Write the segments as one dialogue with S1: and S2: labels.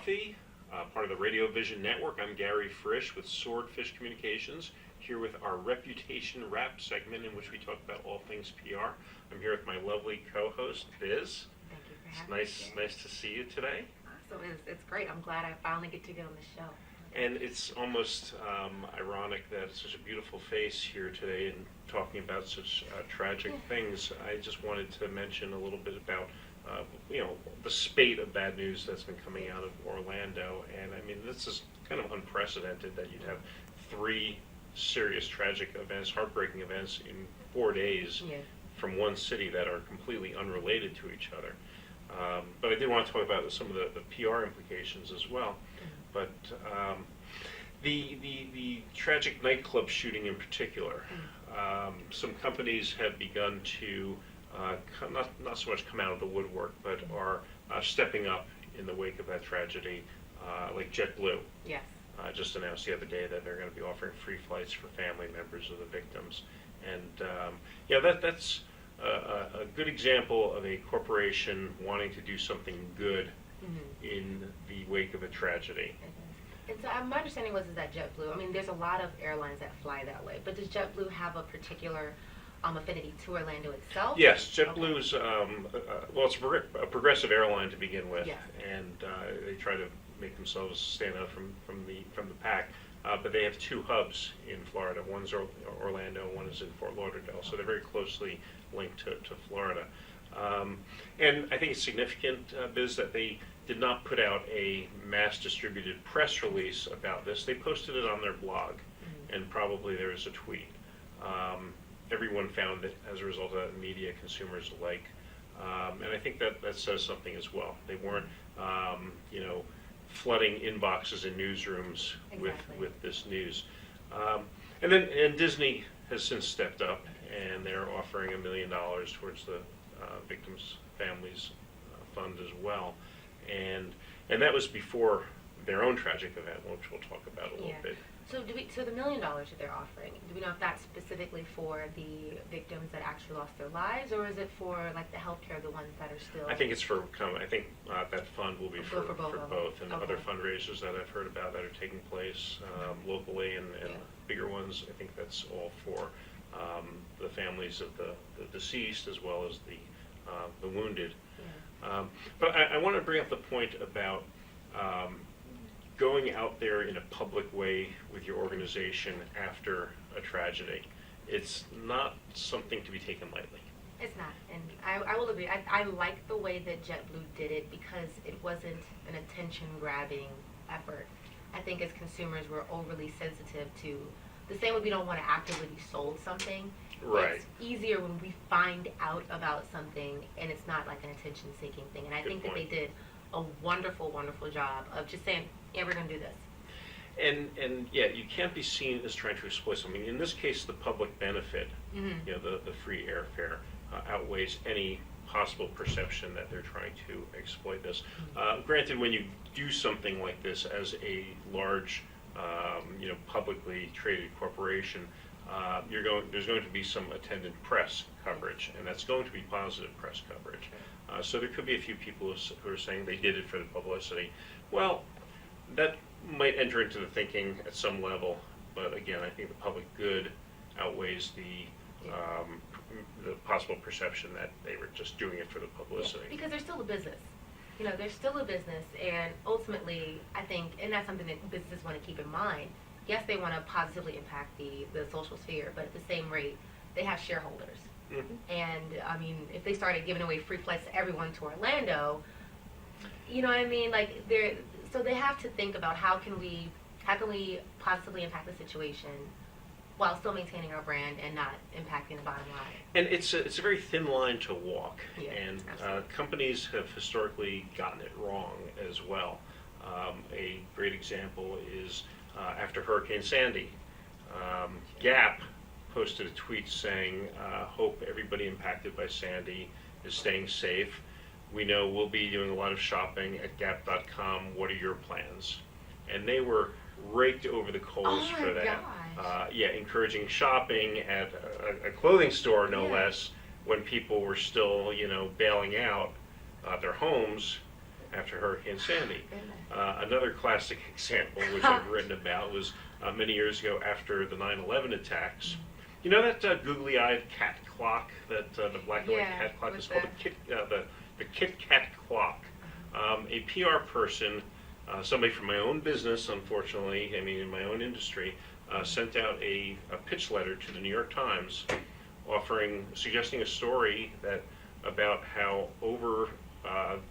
S1: Coffee, part of the Radio Vision Network. I'm Gary Frisch with Swordfish Communications, here with our Reputation Wrap segment in which we talk about all things PR. I'm here with my lovely co-host, Biz.
S2: Thank you for
S1: It's
S2: having me.
S1: nice to see you today.
S2: Awesome. It's great. I'm glad I finally get to get on the show.
S1: And it's almost ironic that it's such a beautiful face here today and talking about such tragic things. I just wanted to mention a little bit about the spate of bad news that's been coming out of Orlando. And I mean, this is kind of unprecedented that you'd have 3 serious tragic events, heartbreaking events in 4 days
S2: Yeah.
S1: from one city that are completely unrelated to each other. But I did want to talk about some of the PR implications as well. But the tragic nightclub shooting in particular, some companies have begun to not so much come out of the woodwork, but are stepping up in the wake of that tragedy, like JetBlue.
S2: Yes.
S1: Just announced the other day that they're going to be offering free flights for family members of the victims. And that's a good example of a corporation wanting to do something good in the wake of a tragedy.
S2: And so my understanding was that JetBlue, I mean, there's a lot of airlines that fly that way, but does JetBlue have a particular affinity to Orlando itself?
S1: Yes, JetBlue's, it's a progressive airline to begin with,
S2: Yes.
S1: and they try to make themselves stand out from the pack. But they have 2 hubs in Florida. One's Orlando, one is in Fort Lauderdale, so they're very closely linked to Florida. And I think it's significant, Biz, that they did not put out a mass distributed press release about this. They posted it on their blog, and probably there was a tweet. Everyone found it as a result of that, media, consumers alike. And I think that says something as well. They weren't, flooding inboxes in newsrooms
S2: Exactly.
S1: with this news. And Disney has since stepped up, and they're offering $1 million towards the victims' families fund as well. And that was before their own tragic event, which we'll talk about a little bit.
S2: So so the $1 million that they're offering, do we know if that's specifically for the victims that actually lost their lives, or is it for like the healthcare, the ones that are still?
S1: I think it's for. I think that fund will be for
S2: both of them.
S1: both, and
S2: Okay.
S1: other fundraisers that I've heard about that are taking place locally and bigger ones. I think that's all for the families of the deceased as well as the wounded.
S2: Yeah.
S1: But I want to bring up the point about going out there in a public way with your organization after a tragedy. It's not something to be taken lightly.
S2: It's not, and I will agree. I like the way that JetBlue did it because it wasn't an attention-grabbing effort. I think as consumers, we're overly sensitive to the same way we don't want to actively be sold something.
S1: Right.
S2: It's easier when we find out about something and it's not like an attention-seeking thing. And I
S1: Good
S2: think that
S1: point.
S2: they did a wonderful, wonderful job of just saying, yeah, we're going to do this.
S1: And you can't be seen as trying to exploit something. In this case, the public benefit, the free airfare, outweighs any possible perception that they're trying to exploit this. Granted, when you do something like this as a large, publicly traded corporation, there's going to be some attendant press coverage, and that's going to be positive press coverage. So there could be a few people who are saying they did it for the publicity. Well, that might enter into the thinking at some level, but again, I think the public good outweighs the possible perception that they were just doing it for the publicity.
S2: Yeah, because they're still a business. They're still a business, and ultimately, I think, and that's something that businesses want to keep in mind. Yes, they want to positively impact the social sphere, but at the same rate, they have shareholders. And, I mean, if they started giving away free flights to everyone to Orlando, you know what I mean? Like, so they have to think about how can we positively impact the situation while still maintaining our brand and not impacting the bottom line.
S1: And it's a very thin line to walk,
S2: Yeah,
S1: and
S2: absolutely.
S1: companies have historically gotten it wrong as well. A great example is after Hurricane Sandy, Gap posted a tweet saying, hope everybody impacted by Sandy is staying safe. We know we'll be doing a lot of shopping at Gap.com. What are your plans? And they were raked over the coals
S2: Oh
S1: for
S2: my
S1: that.
S2: gosh.
S1: Encouraging shopping at a clothing store, no
S2: Yeah.
S1: less, when people were still, bailing out their homes after Hurricane Sandy.
S2: Goodness.
S1: Another classic example, which I've written about, was many years ago after the 9/11 attacks. You know that googly-eyed cat clock, that the black and white
S2: Yeah,
S1: cat clock? It's
S2: what's
S1: called the Kit Kat clock. A PR person, somebody from my own business, unfortunately, I mean in my own industry, sent out a pitch letter to the New York Times, suggesting a story about how over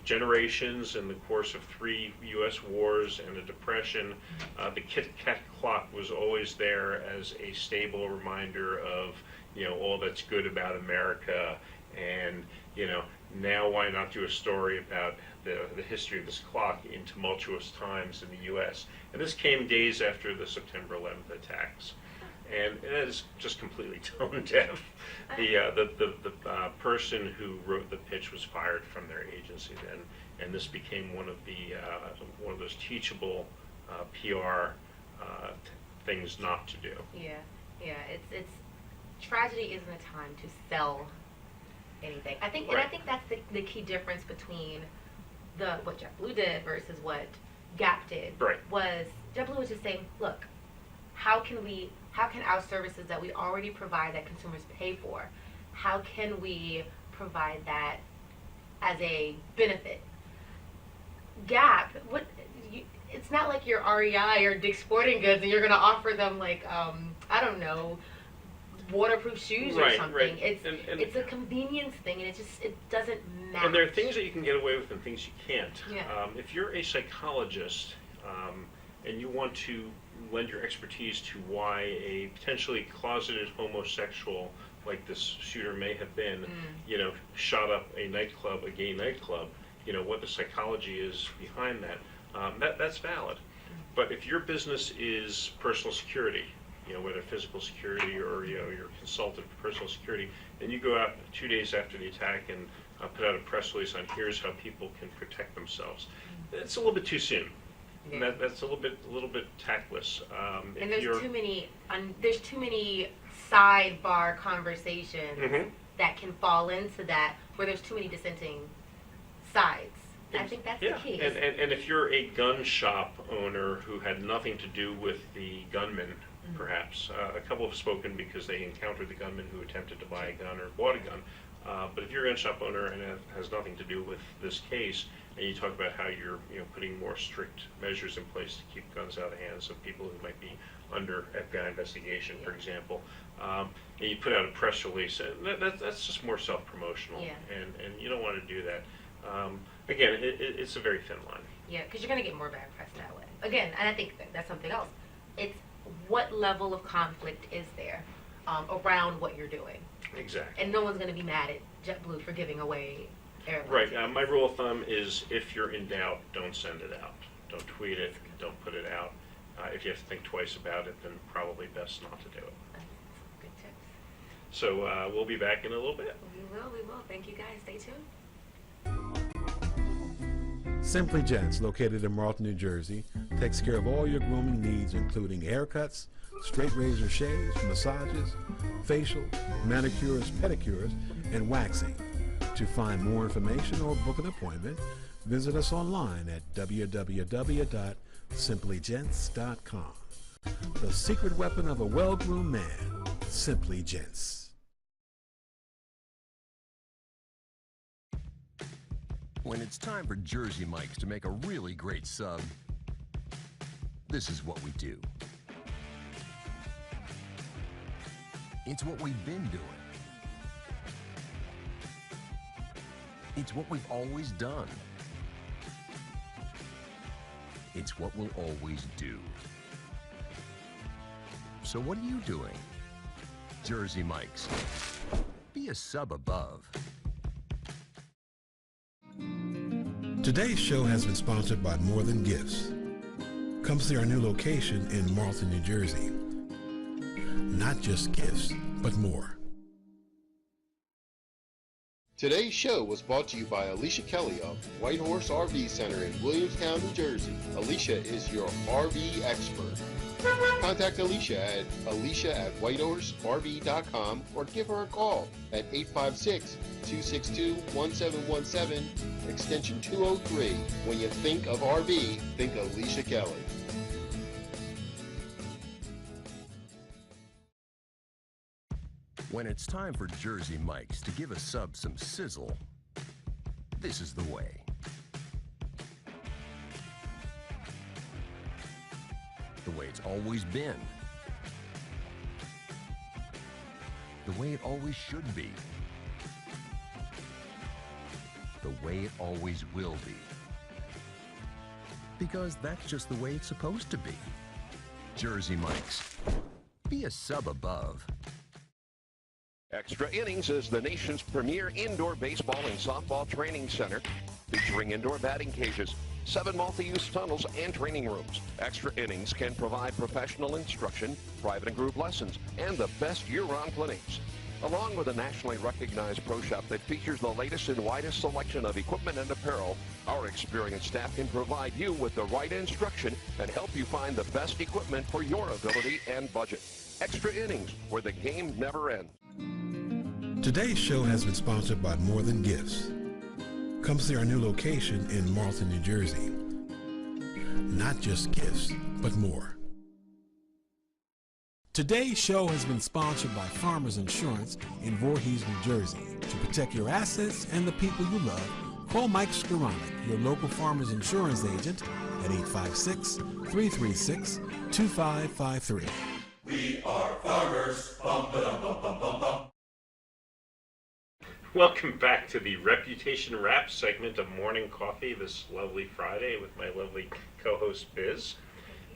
S1: generations in the course of 3 U.S. wars and the Depression, the Kit Kat clock was always there as a stable reminder of, all that's good about America. And, now why not do a story about the history of this clock in tumultuous times in the U.S.? And this came days after the September 11th attacks. And it is just completely tone deaf. The person who wrote the pitch was fired from their agency then, and this became one of those teachable PR things not to do.
S2: Yeah. It's tragedy isn't a time to sell anything. I think,
S1: Right.
S2: and I think that's the key difference between what JetBlue did versus what Gap did.
S1: Right.
S2: Was JetBlue was just saying, look, how can our services that we already provide that consumers pay for, how can we provide that as a benefit? Gap, it's not like you're REI or Dick's Sporting Goods and you're going to offer them I don't know, waterproof shoes or something.
S1: Right.
S2: It's a convenience thing, and it doesn't matter.
S1: And there are things that you can get away with and things you can't.
S2: Yeah.
S1: If you're a psychologist and you want to lend your expertise to why a potentially closeted homosexual like this shooter may have been, shot up a gay nightclub, what the psychology is behind that, that's valid. But if your business is personal security, whether physical security or you're a consultant for personal security, and you go out 2 days after the attack and put out a press release on here's how people can protect themselves, it's a little bit too soon.
S2: Yeah.
S1: And that's a little bit tactless.
S2: And there's too many sidebar conversations
S1: Mhm.
S2: that can fall into that, where there's too many dissenting sides. I think that's
S1: Yeah,
S2: the key.
S1: and if you're a gun shop owner who had nothing to do with the gunman, perhaps, a couple have spoken because they encountered the gunman who attempted to buy a gun or bought a gun. But if you're a gun shop owner and it has nothing to do with this case, and you talk about how you're putting more strict measures in place to keep guns out of the hands of people who might be under FBI investigation, for example, and you put out a press release, that's just more self-promotional,
S2: Yeah.
S1: and you don't want to do that. Again, it's a very thin line.
S2: Yeah, because you're going to get more bad press that way. Again, and I think that's something else. It's what level of conflict is there around what you're doing.
S1: Exactly.
S2: And no one's going to be mad at JetBlue for giving away airlines.
S1: Right. My rule of thumb is if you're in doubt, don't send it out. Don't tweet it. Don't put it out. If you have to think twice about it, then probably best not to do it.
S2: That's good tips.
S1: So we'll be back in a little bit.
S2: We will. Thank you guys. Stay tuned.
S3: Simply Gents, located in Marlton, New Jersey, takes care of all your grooming needs, including haircuts, straight razor shaves, massages, facial, manicures, pedicures, and waxing. To find more information or book an appointment, visit us online at www.simplygents.com. The secret weapon of a well-groomed man, Simply Gents.
S4: When it's time for Jersey Mike's to make a really great sub, this is what we do. It's what we've been doing. It's what we've always done. It's what we'll always do. So what are you doing? Jersey Mike's. Be a sub above.
S3: Today's show has been sponsored by More Than Gifts. Come see our new location in Marlton, New Jersey. Not just gifts, but more.
S5: Today's show was brought to you by Alicia Kelly of White Horse RV Center in Williamstown, New Jersey. Alicia is your RV expert. Contact Alicia at alicia@whitehorserv.com or give her a call at 856-262-1717, extension 203. When you think of RV, think Alicia Kelly.
S4: When it's time for Jersey Mike's to give a sub some sizzle, this is the way. The way it's always been. The way it always should be. The way it always will be. Because that's just the way it's supposed to be. Jersey Mike's. Be a sub above.
S6: Extra Innings is the nation's premier indoor baseball and softball training center, featuring indoor batting cages, 7 multi-use tunnels, and training rooms. Extra Innings can provide professional instruction, private and group lessons, and the best year-round clinics. Along with a nationally recognized pro shop that features the latest and widest selection of equipment and apparel, our experienced staff can provide you with the right instruction and help you find the best equipment for your ability and budget. Extra Innings, where the game never ends.
S3: Today's show has been sponsored by More Than Gifts. Come see our new location in Marlton, New Jersey. Not just gifts, but more. Today's show has been sponsored by Farmers Insurance in Voorhees, New Jersey. To protect your assets and the people you love, call Mike Skoranek, your local Farmers Insurance agent, at 856-336-2553.
S7: We are farmers. Bum, ba-dum, bum, bum, bum, bum.
S1: Welcome back to the Reputation Wrap segment of Morning Coffee this lovely Friday with my lovely co-host Biz,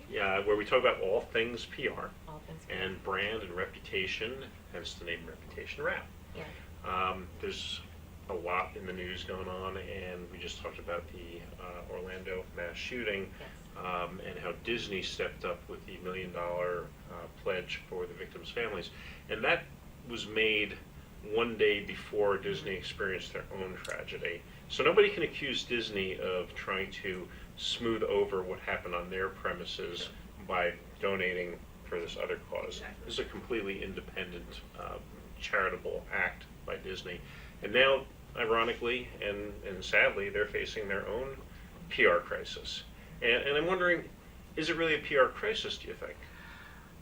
S1: where we talk about all things PR and brand and reputation, hence the name Reputation Wrap.
S2: Yeah.
S1: There's a lot in the news going on, and we just talked about the Orlando mass shooting, and how Disney stepped up with the $1 million pledge for the victims' families. And that was made one day before Disney experienced their own tragedy. So nobody can accuse Disney of trying to smooth over what happened on their premises by donating for this other cause. This is a completely independent, charitable act by Disney. And now, ironically and sadly, they're facing their own PR crisis. And I'm wondering, is it really a PR crisis, do you think?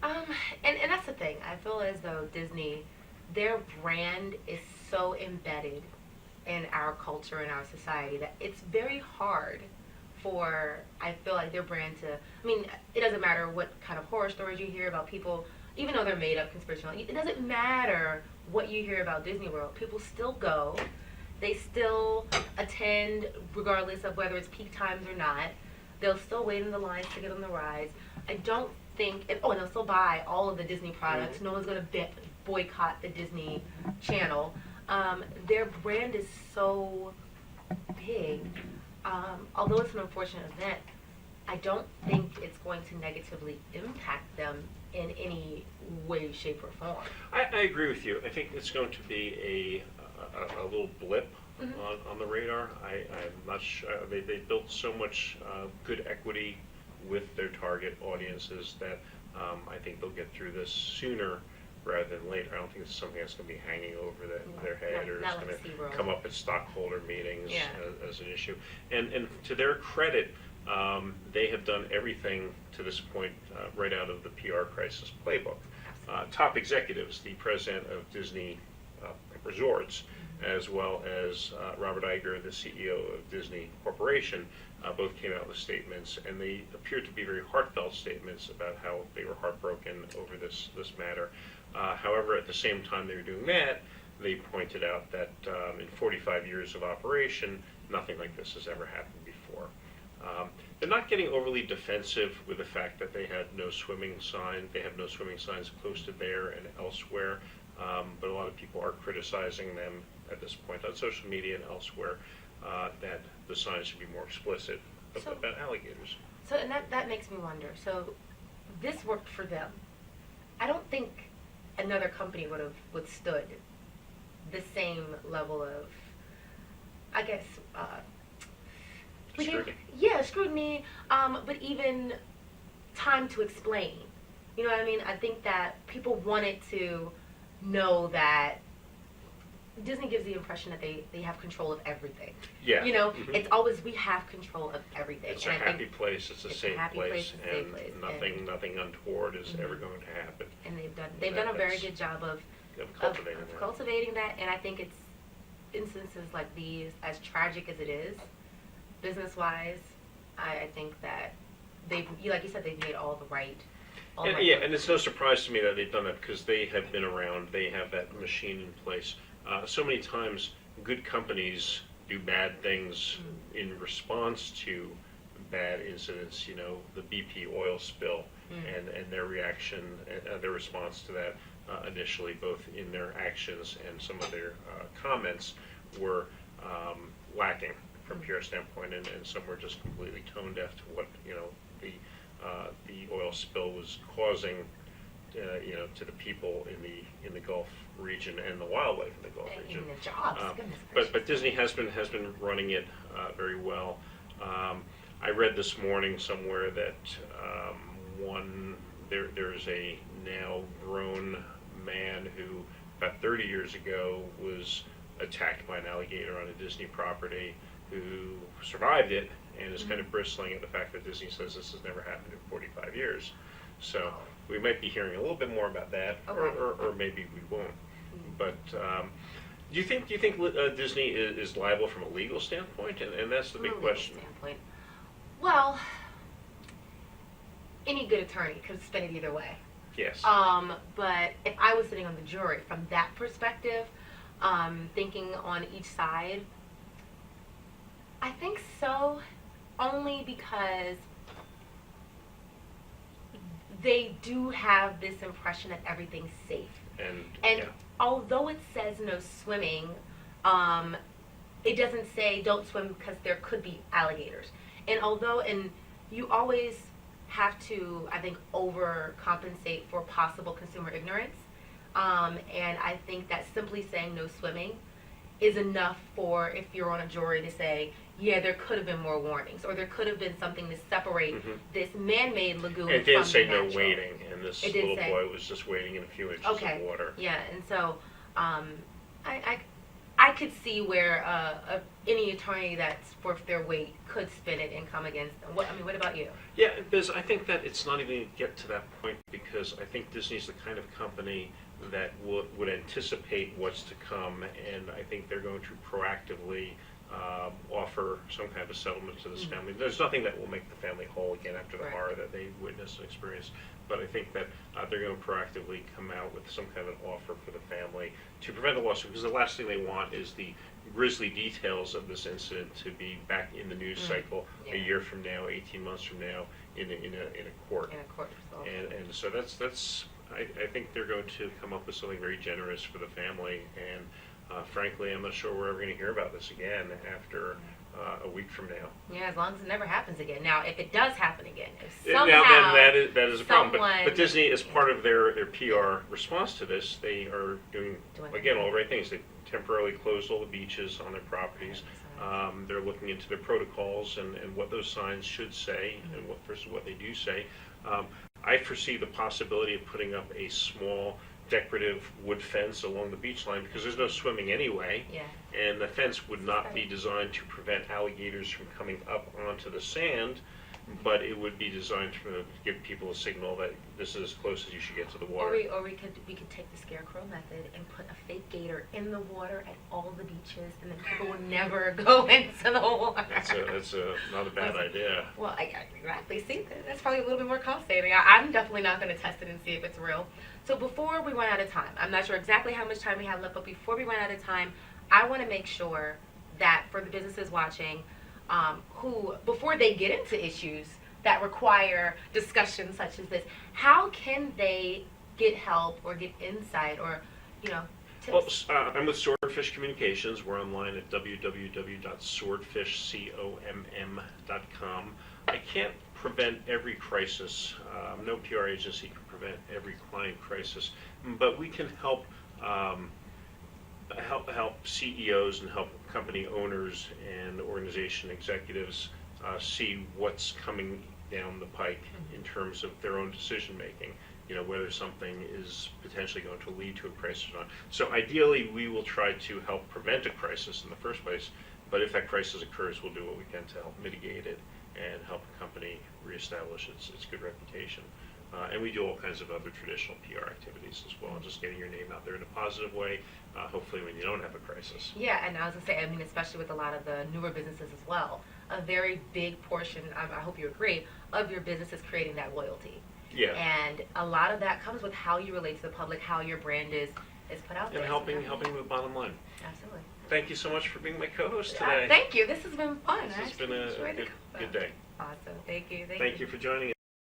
S2: And that's the thing. I feel as though Disney, their brand is so embedded in our culture and our society that it's very hard for, I feel like, their brand to, I mean, it doesn't matter what kind of horror stories you hear about people, even though they're made up conspiracy, it doesn't matter what you hear about Disney World. People still go. They still attend regardless of whether it's peak times or not. They'll still wait in the lines to get on the rides. I don't think, and they'll still buy all of the Disney products. No one's going to boycott the Disney Channel. Their brand is so big. Although it's an unfortunate event, I don't think it's going to negatively impact them in any way, shape, or form.
S1: I agree with you. I think it's going to be a little blip on the radar. I'm not sure. They built so much good equity with their target audiences that I think they'll get through this sooner rather than later. I don't think it's something that's going to be hanging over their head or it's going to come up at stockholder meetings as an issue. And to their credit, they have done everything to this point right out of the PR crisis playbook. Top executives, the president of Disney Resorts, as well as Robert Iger, the CEO of Disney Corporation, both came out with statements, and they appeared to be very heartfelt statements about how they were heartbroken over this matter. However, at the same time they were doing that, they pointed out that in 45 years of operation, nothing like this has ever happened before. They're not getting overly defensive with the fact that they had no swimming sign. They have no swimming signs posted there and elsewhere, but a lot of people are criticizing them at this point on social media and elsewhere that the signs should be more explicit about alligators.
S2: So, and that makes me wonder. So, this worked for them. I don't think another company would have withstood the same level of I guess,
S1: Scrutiny.
S2: yeah, scrutiny, but even time to explain. You know what I mean? I think that people wanted to know that Disney gives the impression that they have control of everything.
S1: Yeah.
S2: You know,
S1: Mhm.
S2: it's always we have control of everything.
S1: It's a
S2: And I think-
S1: happy place, it's a
S2: it's a
S1: safe
S2: happy
S1: place,
S2: place, it's a safe
S1: and
S2: place,
S1: nothing untoward is
S2: Mhm.
S1: ever going to happen.
S2: and they've done a very good job of
S1: Cultivating
S2: of
S1: that.
S2: cultivating that, and I think it's instances like these, as tragic as it is, business-wise, I think that like you said, they've made all the right.
S1: And, yeah, and it's no surprise to me that they've done that because they have been around. They have that machine in place. So many times, good companies do bad things in response to bad incidents. You know, the BP oil spill and their reaction, their response to that initially, both in their actions and some of their comments, were lacking from PR standpoint, and some were just completely tone deaf to what the oil spill was causing, to the people in the Gulf region and the wildlife in the Gulf region.
S2: And the jobs, goodness
S1: But
S2: gracious.
S1: Disney has been running it very well. I read this morning somewhere that there's a now grown man who about 30 years ago was attacked by an alligator on a Disney property, who survived it and is kind of bristling at the fact that Disney says this has never happened in 45 years. So we might be hearing a little bit more about that, or maybe we won't. But do you think Disney is liable from a legal standpoint? And that's the big
S2: From a legal
S1: question.
S2: standpoint. Well, any good attorney could spin it either way.
S1: Yes.
S2: But if I was sitting on the jury from that perspective, thinking on each side, I think so, only because they do have this impression that everything's safe.
S1: And
S2: And although it says no swimming, it doesn't say don't swim because there could be alligators. And you always have to, I think, overcompensate for possible consumer ignorance. And I think that simply saying no swimming is enough for, if you're on a jury, to say, yeah, there could have been more warnings, or there could have been something to separate this man-made lagoon
S1: it
S2: from
S1: did
S2: the
S1: say no
S2: natural.
S1: wading, and this
S2: It did
S1: little
S2: say-
S1: boy was just wading in a few inches
S2: Okay.
S1: of water.
S2: Yeah, and so I could see where any attorney that's worth their weight could spin it and come against them. What about you?
S1: Yeah, because I think that it's not even get to that point, because I think Disney's the kind of company that would anticipate what's to come, and I think they're going to proactively offer some kind of a settlement to this family. There's nothing that will make the family whole again after the
S2: Right.
S1: horror that they witnessed and experienced, but I think that they're going to proactively come out with some kind of offer for the family to prevent a lawsuit, because the last thing they want is the grisly details of this incident to be back in the news cycle
S2: Yeah.
S1: a year from now, 18 months from now, in a court.
S2: In a court result.
S1: And so that's I think they're going to come up with something very generous for the family, and frankly, I'm not sure we're ever going to hear about this again after a week from now.
S2: Yeah, as long as it never happens again. Now, if it does happen again, if
S1: Now,
S2: somehow
S1: then that is a problem.
S2: someone-
S1: But Disney, as part of their PR response to this, they are doing again all the right things. They temporarily closed all the beaches on their properties. They're looking into their protocols and what those signs should say and versus what they do say. I foresee the possibility of putting up a small decorative wood fence along the beach line, because there's no swimming anyway.
S2: Yeah.
S1: And the fence would not be designed to prevent alligators from coming up onto the sand, but it would be designed to give people a signal that this is as close as you should get to the water.
S2: Or we could take the scarecrow method and put a fake gator in the water at all the beaches, and then people would never go into the water.
S1: That's not a bad idea.
S2: Well, I exactly. See, that's probably a little bit more cost saving. I'm definitely not going to test it and see if it's real. So before we run out of time, I'm not sure exactly how much time we have left, but before we run out of time, I want to make sure that for the businesses watching, who, before they get into issues that require discussions such as this, how can they get help or get insight or, tips?
S1: Well, I'm with Swordfish Communications. We're online at www.swordfishcomm.com. I can't prevent every crisis. No PR agency can prevent every client crisis, but we can help CEOs and help company owners and organization executives see what's coming down the pike in terms of their own decision making, whether something is potentially going to lead to a crisis or not. So ideally, we will try to help prevent a crisis in the first place, but if that crisis occurs, we'll do what we can to help mitigate it and help a company reestablish its good reputation. And we do all kinds of other traditional PR activities as well, just getting your name out there in a positive way, hopefully when you don't have a crisis.
S2: Yeah, and I was going to say, I mean, especially with a lot of the newer businesses as well, a very big portion, I hope you agree, of your business is creating that loyalty.
S1: Yeah.
S2: And a lot of that comes with how you relate to the public, how your brand is put out there.
S1: And helping with the bottom line.
S2: Absolutely.
S1: Thank you so much for being my co-host today.
S2: Thank you. This has been fun.
S1: This has been a good day.
S2: Awesome. Thank you.
S1: Thank you for joining us.